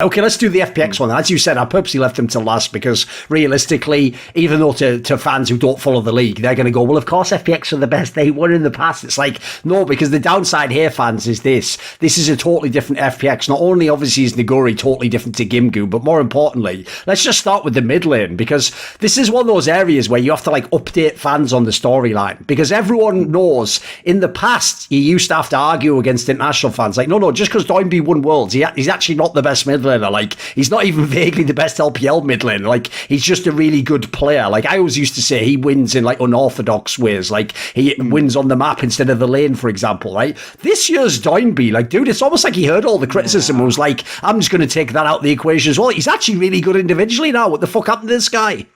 Okay, let's do the FPX one. As you said, I purposely left them to last because realistically, even though to fans who don't follow the league, they're going to go, well, of course FPX are the best. They were in the past. It's like, no, because the downside here, fans, is this. This is a totally different FPX. Not only, obviously, is Nagori totally different to Gimgoo, but more importantly, let's just start with the mid lane, because this is one of those areas where you have to, like, update fans on the storyline, because everyone knows in the past, you used to have to argue against international fans. Like, no, just because DoinB won Worlds, he's actually not the best mid laner. Like, he's not even vaguely the best LPL mid laner. Like, he's just a really good player. Like, I always used to say he wins in, like, unorthodox ways. Like, he wins on the map instead of the lane, for example, right? This year's DoinB, like, dude, it's almost like he heard all the criticism and was like, I'm just going to take that out of the equation as well. He's actually really good individually now. What the fuck happened to this guy?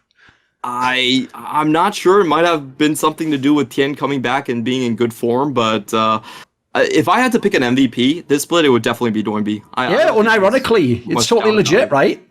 I'm not sure. It might have been something to do with Tien coming back and being in good form, but if I had to pick an MVP, this split, it would definitely be DoinB. Unironically, it's totally legit, right?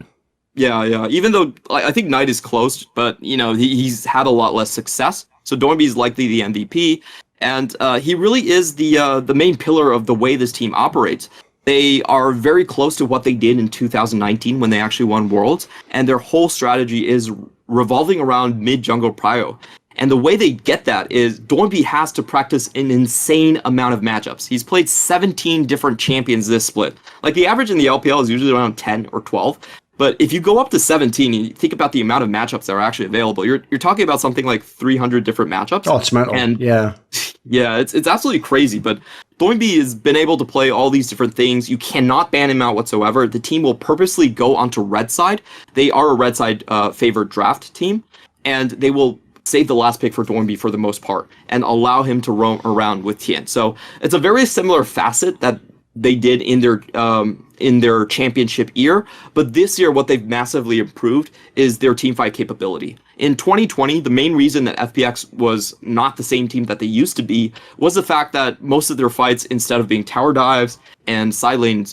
Yeah. Even though I think Knight is close, but he's had a lot less success. So DoinB is likely the MVP, and he really is the main pillar of the way this team operates. They are very close to what they did in 2019 when they actually won Worlds, and their whole strategy is revolving around mid-jungle prio. And the way they get that is DoinB has to practice an insane amount of matchups. He's played 17 different champions this split. Like, the average in the LPL is usually around 10 or 12. But if you go up to 17 and you think about the amount of matchups that are actually available, you're talking about something like 300 different matchups. Oh, it's mental. And yeah, it's absolutely crazy. But DoinB has been able to play all these different things. You cannot ban him out whatsoever. The team will purposely go onto red side. They are a red side favored draft team, and they will save the last pick for DoinB for the most part and allow him to roam around with Tien. So it's a very similar facet that they did in their championship year, but this year what they've massively improved is their teamfight capability. In 2020, the main reason that FPX was not the same team that they used to be was the fact that most of their fights, instead of being tower dives and side lane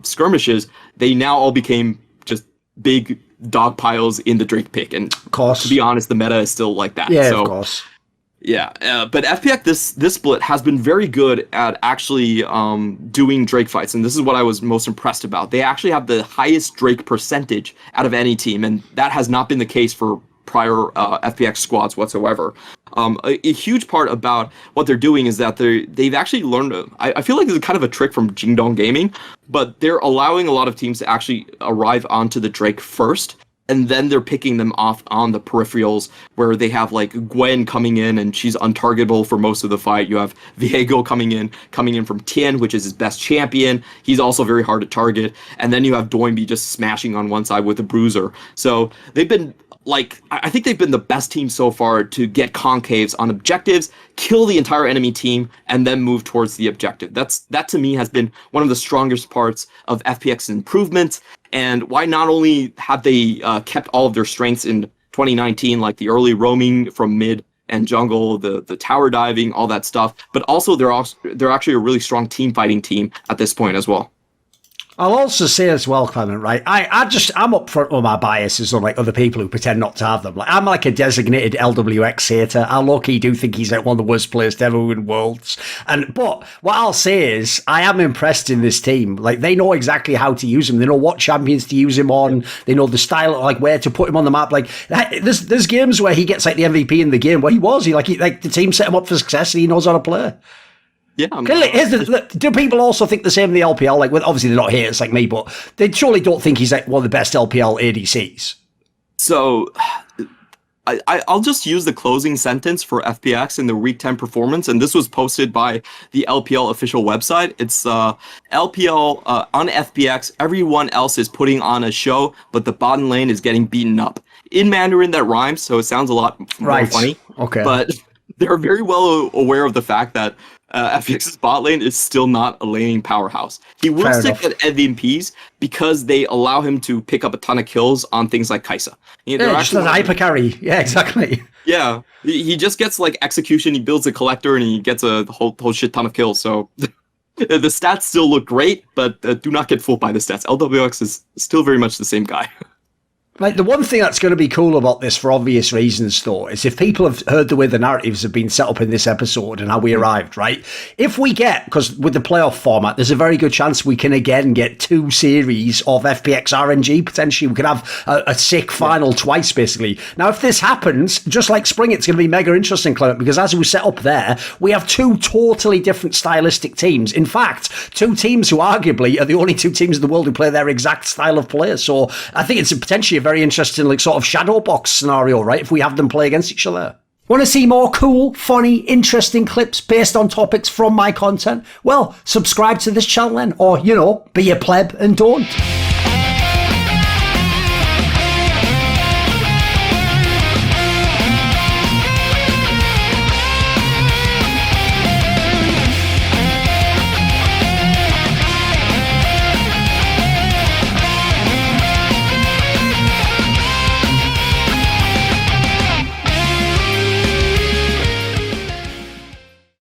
skirmishes, they now all became just big dog piles in the Drake pick, and to be honest, the meta is still like that. Yeah, of course. Yeah, but FPX this split has been very good at actually doing Drake fights, and this is what I was most impressed about. They actually have the highest Drake percentage out of any team, and that has not been the case for prior FPX squads whatsoever. A huge part about what they're doing is that they've actually learned. I feel like this is kind of a trick from Jingdong Gaming, but they're allowing a lot of teams to actually arrive onto the Drake first, and then they're picking them off on the peripherals, where they have like Gwen coming in and she's untargetable for most of the fight. You have Viego coming in from Tien, which is his best champion. He's also very hard to target. And then you have DoinB just smashing on one side with a bruiser. So they've been I think they've been the best team so far to get concaves on objectives, kill the entire enemy team, and then move towards the objective. That to me has been one of the strongest parts of FPX's improvements, and why not only have they kept all of their strengths in 2019, like the early roaming from mid and jungle, the tower diving, all that stuff, but also they're actually a really strong team fighting team at this point as well. I'll also say as well, Clement, right? I'm up front with my biases, unlike other people who pretend not to have them. Like, I'm like a designated LWX hater. I low-key do think he's like one of the worst players to ever win Worlds. But what I'll say is, I am impressed in this team. Like, they know exactly how to use him. They know what champions to use him on. They know the style, like where to put him on the map. Like, there's games where he gets like the MVP in the game. Where the team set him up for success, and he knows how to play. Yeah. Do people also think the same in the LPL? Like, obviously they're not haters like me, but they surely don't think he's like one of the best LPL ADCs. So, I'll just use the closing sentence for FPX in the Week 10 performance, and this was posted by the LPL official website. It's LPL on FPX. Everyone else is putting on a show, but the bottom lane is getting beaten up. In Mandarin, that rhymes, so it sounds a lot more funny. Okay, but they're very well aware of the fact that FPX's bot lane is still not a laning powerhouse. He will stick at MVPs because they allow him to pick up a ton of kills on things like Kai'Sa. Just an hyper carry. Yeah, exactly. Yeah, he just gets like execution. He builds a collector and he gets a whole shit ton of kills. So the stats still look great, but do not get fooled by the stats. LWX is still very much the same guy. Like, the one thing that's going to be cool about this, for obvious reasons, though, is if people have heard the way the narratives have been set up in this episode and how we arrived, right? If we get, because with the playoff format, there's a very good chance we can again get 2 series of FPX RNG, potentially. We could have a sick final twice, basically. Now, if this happens, just like Spring, it's going to be mega interesting, Clement, because as we set up there, we have 2 totally different stylistic teams. In fact, 2 teams who arguably are the only 2 teams in the world who play their exact style of play. So I think it's potentially a very interesting, like, sort of shadow box scenario, right? If we have them play against each other. Want to see more cool, funny, interesting clips based on topics from my content? Well, subscribe to this channel then, or, be a pleb and don't.